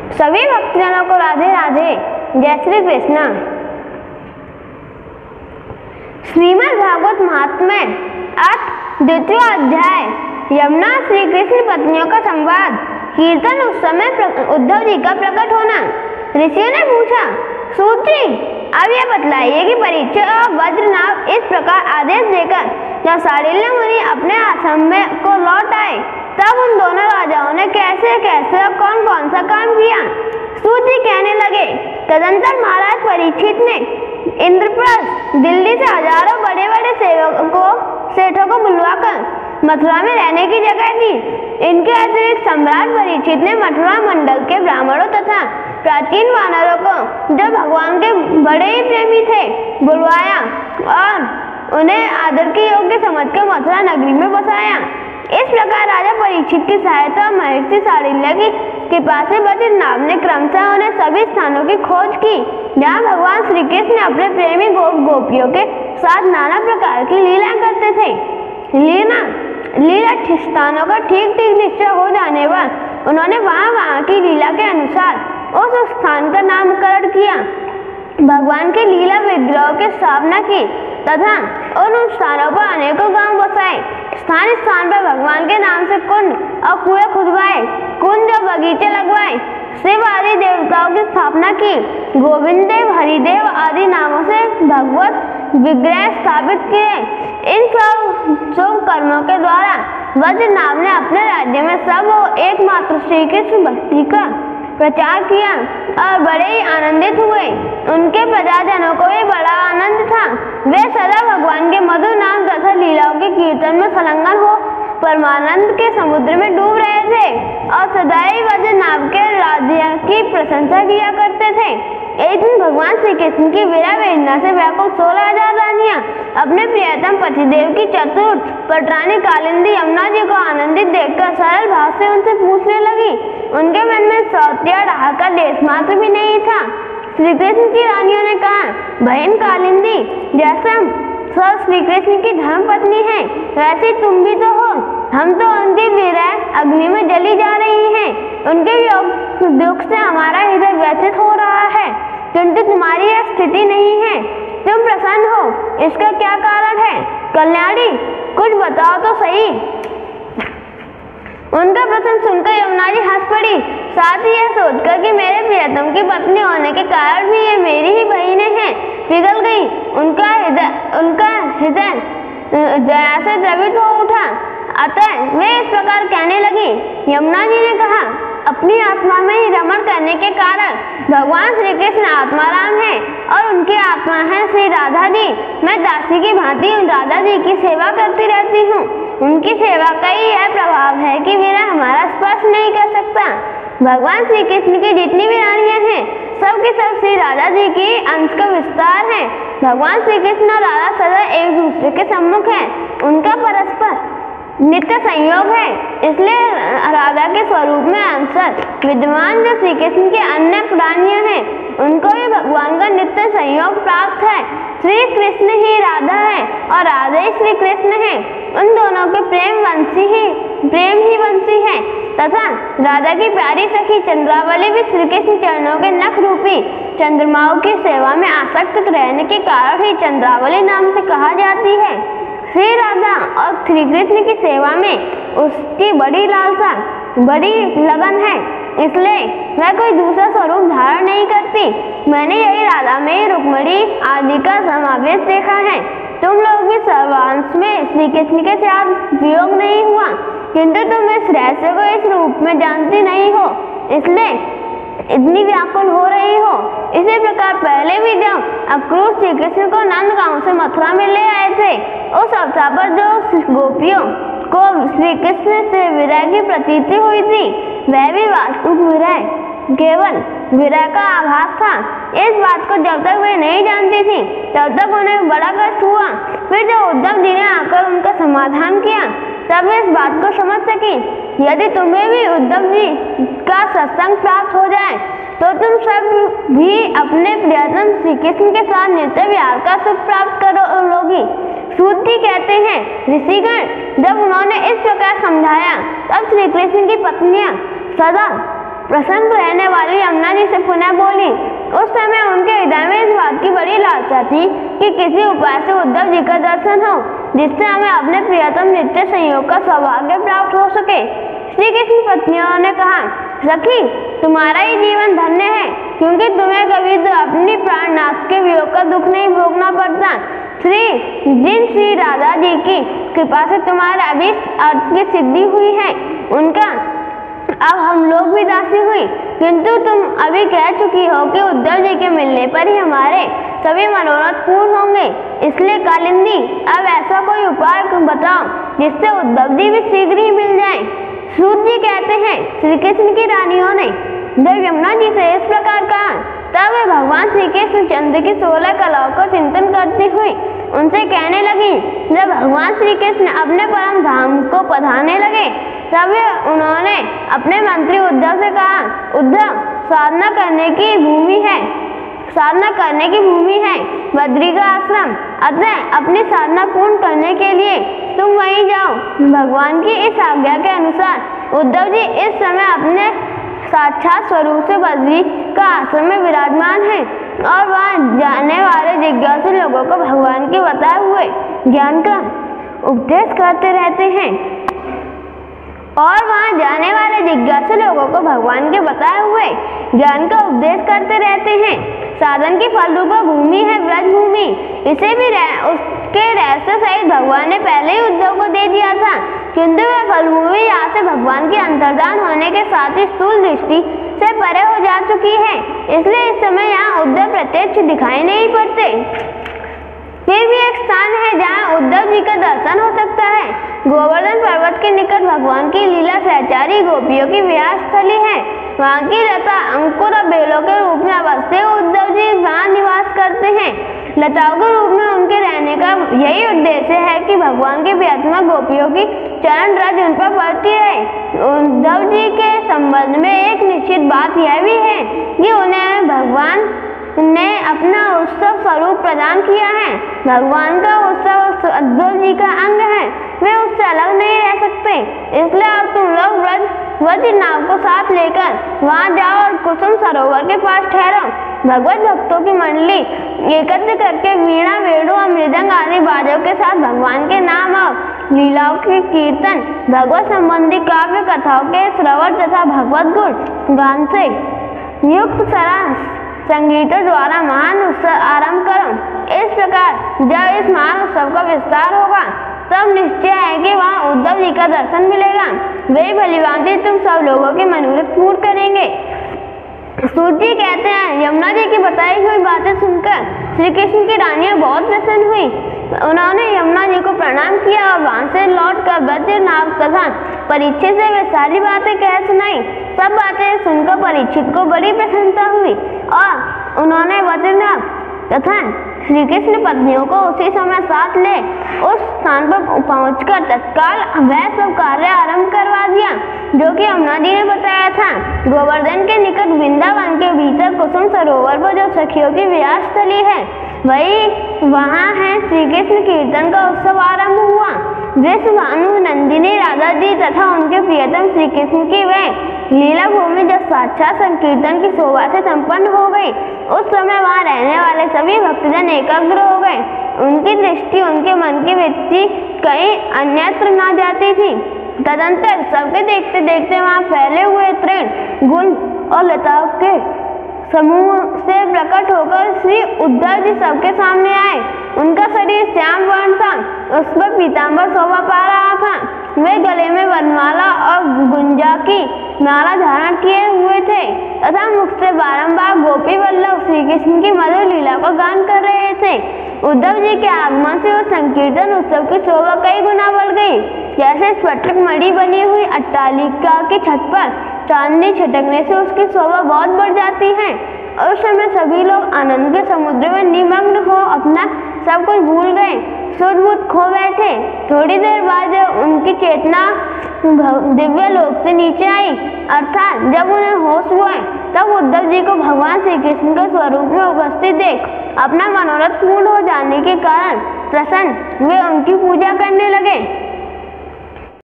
सभी भक्तजनों को राधे राधे। जय श्री कृष्ण। श्रीमद् भागवत महात्म्य 8 अध्याय यमुना श्री कृष्ण पत्नियों का संवाद। कीर्तन उस समय उद्धव जी का प्रकट होना। ऋषियों ने पूछा, सूत जी अब यह बतलाइए कि परीक्षित और वज्रनाभ इस प्रकार आदेश देकर जब शांडिल्य मुनि अपने आश्रम में को लौट आए तब उन दोनों राजाओं ने कैसे कैसे और कौन कौन सा काम किया। सूत जी कहने लगे, तदंतर महाराज परीक्षित ने इंद्रप्रस्थ दिल्ली से हजारों बड़े बड़े सेठों को बुलवाकर मथुरा में रहने की जगह दी। इनके अतिरिक्त सम्राट परीक्षित ने मथुरा मंडल के ब्राह्मणों तथा प्राचीन वानरों को जो भगवान के बड़े ही प्रेमी थे बुलवाया और उन्हें आदर के योग्य समझकर मथुरा नगरी में बसाया। इस प्रकार राजा परीक्षित की सहायता महर्षि शांडिल्य की कृपा से वज्रनाभ ने क्रमशः उन्हें सभी स्थानों की खोज की जहाँ भगवान श्री कृष्ण अपने प्रेमी गोपियों के साथ नाना प्रकार की लीला करते थे। लीला स्थानों का ठीक निश्चय हो जाने पर उन्होंने वहाँ की लीला के अनुसार उस स्थान का नामकरण किया, भगवान के लीला विग्रहों की स्थापना की तथा उन स्थानों पर अनेकों गांव बसाए। स्थान स्थान पर भगवान के नाम से कुंड और कुएं खुदवाए, कुंज और बगीचे लगवाए, शिव आदि देवताओं की स्थापना की, गोविंद देव, हरिदेव आदि नामों से भगवत विग्रह स्थापित किए। इन सब शुभ कर्मों के द्वारा वज्रनाभ ने अपने राज्य में सब एकमात्र श्री कृष्ण भक्ति का प्रचार किया और बड़े ही आनंदित हुए। उनके प्रजाजनों को भी बड़ा आनंद था। वे सदा भगवान के मधुर नाम तथा लीलाओं के कीर्तन में संलग्न हो परमानंद के समुद्र में डूब रहे थे और सदा ही वज्रनाभ के राज्य की प्रशंसा किया करते थे। एक दिन भगवान श्री कृष्ण की विरह वेदना से व्याकुल 16,000 रानियां अपने प्रियतम पतिदेव की चतुर पटरानी कालिंदी यमुना जी को आनंदित देखकर सरल भाव से उनसे पूछने लगी। उनके मन में सौत्या राह का लेस मात्र भी नहीं था। श्री कृष्ण की रानियों ने कहा, बहन कालिंदी, जैसे हम सब श्री कृष्ण की धर्म पत्नी हैं वैसे तुम भी तो हो। हम तो उनकी विरह अग्नि में जली जा रही हैं। उनके दुख से हमारा हृदय व्यथित हो रहा है, किंतु तुम्हारी यह स्थिति नहीं है। तुम प्रसन्न हो, इसका क्या कारण है? कल्याणी, कुछ बताओ तो सही। उनका प्रश्न सुनकर यमुना जी हंस पड़ी, साथ ही यह सोचकर कि मेरे प्रियतम की पत्नी होने के कारण भी ये मेरी ही बहनें हैं, पिघल गई। उनका हृदय दया से द्रवित हो उठा। अतः वे इस प्रकार कहने लगी। यमुना जी ने कहा, अपनी आत्मा में ही रमण करने के कारण भगवान श्री कृष्ण आत्माराम है और उनकी आत्मा है श्री राधा जी। मैं दासी की भांति उन राधा जी की सेवा करती रहती हूँ। उनकी सेवा का ही यह प्रभाव है कि विरह हमारा स्पर्श नहीं कर सकता। भगवान श्री कृष्ण की जितनी भी रानियां हैं सब की सब श्री राधा जी की अंश का विस्तार है। भगवान श्री कृष्ण और राधा सदा एक दूसरे के सम्मुख हैं। उनका परस्पर नित्य संयोग है, इसलिए राधा के स्वरूप में अंश विद्यमान जो श्री कृष्ण के अन्य प्राणियां हैं उनको भी भगवान का नित्य संयोग प्राप्त है। श्री कृष्ण ही राधा है और राधा ही श्री कृष्ण है। उन दोनों के प्रेम ही वंशी है तथा राधा की प्यारी सखी चंद्रावली भी श्री कृष्ण चरणों के नख रूपी चंद्रमाओं की सेवा में आसक्त रहने के कारण ही चंद्रावली नाम से कहा जाती है। श्री राधा और श्री कृष्ण की सेवा में उसकी बड़ी लालसा, बड़ी लगन है, इसलिए वह कोई दूसरा स्वरूप धारण नहीं करती। मैंने यही राधा में रुक्मिणी आदि का समावेश देखा है। तुम लोग भी सर्वांश में श्री कृष्ण के साथ वियोग नहीं हुआ, किंतु तुम इस रहस्य को इस रूप में जानती नहीं हो, इसलिए इतनी व्याकुल हो रही हो। इसी प्रकार पहले भी जब अक्रूर श्री कृष्ण को नंदगांव से मथुरा में ले आए थे, उस अवसर पर जो गोपियों को श्री कृष्ण से विरह की प्रतीति हुई थी वह भी वास्तविक विरह केवल विरह का आभास था। इस बात को जब तक वे नहीं जानती थी तब तक उन्हें बड़ा कष्ट हुआ। फिर जब उद्धव जी ने आकर उनका समाधान किया तब वे इस बात को समझ सकी। यदि तुम्हें भी उद्धव जी का सत्संग प्राप्त हो जाए तो तुम सब भी अपने प्रियतम श्री कृष्ण के साथ नित्य विहार का सुख प्राप्त करोगी। सूत जी कहते हैं, ऋषिगण जब उन्होंने इस प्रकार समझाया तब श्री कृष्ण की पत्नियां सदा प्रसन्न रहने वाली यमुना जी से पुनः बोली। उस समय उनके हृदय में इस बात की बड़ी लालसा थी कि किसी उपाय से उद्धव जी का दर्शन हो, जिससे हमें अपने प्रियतम नित्य संयोग का सौभाग्य प्राप्त हो सके। श्री कृष्ण पत्नियों ने कहा, सखी, तुम्हारा ही जीवन धन्य है, क्योंकि तुम्हें कभी अपनी प्राणनाथ के वियोग का दुख नहीं भोगना पड़ता। श्री राधा जी की कृपा से तुम्हारे अभीष्ट अर्थ की सिद्धि हुई है, उनका अब हम लोग भी दासी हुई। किंतु तुम अभी कह चुकी हो कि उद्धव जी के मिलने पर ही हमारे सभी मनोरथ पूर्ण होंगे। इसलिए कालिंदी, अब ऐसा कोई उपाय बताओ जिससे उद्धव जी भी शीघ्र ही मिल जाएं। सूत जी कहते हैं, श्री कृष्ण की रानियों ने जब यमुना जी से इस प्रकार कहा, तब वे भगवान श्री कृष्ण चंद्र की 16 कलाओं को चिंतन करती हुई उनसे कहने लगी। जब भगवान श्री कृष्ण अपने परम धाम को पधारने लगे, तब उन्होंने अपने मंत्री उद्धव से कहा, उद्धव, साधना करने की भूमि है बद्री का आश्रम, अतः अपनी साधना पूर्ण करने के लिए तुम वहीं जाओ। भगवान की इस आज्ञा के अनुसार उद्धव जी इस समय अपने साक्षात स्वरूप से बद्री का आश्रम में विराजमान है और वहां जाने वाले जिज्ञासु लोगों को भगवान के बताए हुए ज्ञान का उपदेश करते रहते हैं। साधन की फल रूपा भूमि है ब्रज भूमि, इसे भी उसके रहस्य सहित भगवान ने पहले ही उद्धव को दे दिया था, किंतु वह फल भूमि यहाँ से भगवान के अंतर्धान होने के साथ ही स्थूल दृष्टि से परे हो जा चुकी है, इसलिए इस समय यहाँ उद्धव प्रत्यक्ष दिखाई नहीं पड़ते। फिर भी एक स्थान है जहाँ उद्धव जी का दर्शन हो सकता है। गोवर्धन पर्वत के निकट भगवान की लीला सहचारी गोपियों की विहार स्थली है। वहाँ की लता अंकुर और बेलों के रूप में अवस्थित उद्धव जी वहाँ निवास करते हैं। लताओं के रूप में उनके रहने का यही उद्देश्य है कि भगवान की प्रियतमा गोपियों की चरण रज उन पर पड़ती है। उद्धव जी के संबंध में एक निश्चित बात यह भी है कि उन्हें भगवान ने अपना उत्सव स्वरूप प्रदान किया है। भगवान का उत्सव उद्धव जी का अंग है, वे उससे अलग नहीं रह सकते। इसलिए अब तुम लोग वज्र नाव को साथ लेकर वहां जाओ और कुसुम सरोवर के पास ठहरो। भगवत भक्तों की मंडली एकत्र करके वीणा, वेणु और मृदंग आदि बाजों के साथ भगवान के नाम और लीलाओं के कीर्तन, भगवत संबंधी काव्य कथाओं के श्रवण तथा भगवत गुण गान से युक्त सरस संगीतों द्वारा महान उत्सव आरंभ करो। इस प्रकार जब इस महान उत्सव का विस्तार होगा, तब निश्चय है कि वहाँ उद्धव जी का दर्शन मिलेगा। वे भलीभांति तुम सब लोगों के मनोरथ पूर्ण करेंगे। सूत जी कहते हैं, यमुना जी की बताई हुई बातें सुनकर श्री कृष्ण की रानियां बहुत प्रसन्न हुई। उन्होंने यमुना जी को प्रणाम किया और वहां से लौटकर वज्र नाव तथा परीक्षित से वे सारी बातें कह सुनाई। सब बातें सुनकर परीक्षित को बड़ी प्रसन्नता हुई और उन्होंने वज्रनाभ तथा श्री कृष्ण पत्नियों को उसी समय साथ ले उस स्थान पर पहुंचकर तत्काल वह सब कार्य आरंभ करवा दिया जो कि यमुना जी ने बताया था। गोवर्धन के निकट वृंदावन के भीतर कुसुम सरोवर पर जो सखियों की विहार स्थली है, वही वहाँ है श्री कृष्ण कीर्तन का उत्सव आरंभ हुआ। वृषभानु नंदिनी राधा जी तथा उनके प्रियतम श्री कृष्ण की वह लीला भूमि जब साक्षात संकीर्तन की शोभा से संपन्न हो गई, उस समय वहाँ रहने वाले सभी भक्तजन एकाग्र हो गए। उनकी दृष्टि, उनके मन की वृत्ति कहीं अन्यत्र न जाती थी। तदंतर सबके देखते देखते वहाँ फैले हुए तृण, गुण और लताओं के समूह से प्रकट होकर श्री उद्धव जी सबके सामने आए। उनका शरीर श्याम वर्ण था, उस पर पीतांबर शोभा पा रहा था। वे गले में वनमाला और गुंजा की माला धारण किए हुए थे तथा मुख से बारंबार गोपी वल्लभ श्री कृष्ण की मधुर लीला को गान कर रहे थे। उद्धव जी के आगमन से उस संकीर्तन उत्सव की शोभा कई गुना बढ़ गई। जैसे स्फटिक मणि बनी हुई अट्टालिका की छत पर चांदनी छिटकने से उसकी शोभा बहुत बढ़ जाती है। और उस समय सभी लोग आनंद के समुद्र में निमग्न हो अपना सब कुछ भूल गए, सुध बुध खो बैठे। थोड़ी देर बाद जब उनकी चेतना दिव्य लोक से नीचे आई, अर्थात जब उन्हें होश हुए, तब उद्धव जी को भगवान श्री कृष्ण के स्वरूप में उपस्थित देख अपना मनोरथ पूर्ण हो जाने के कारण प्रसन्न वे उनकी पूजा करने लगे।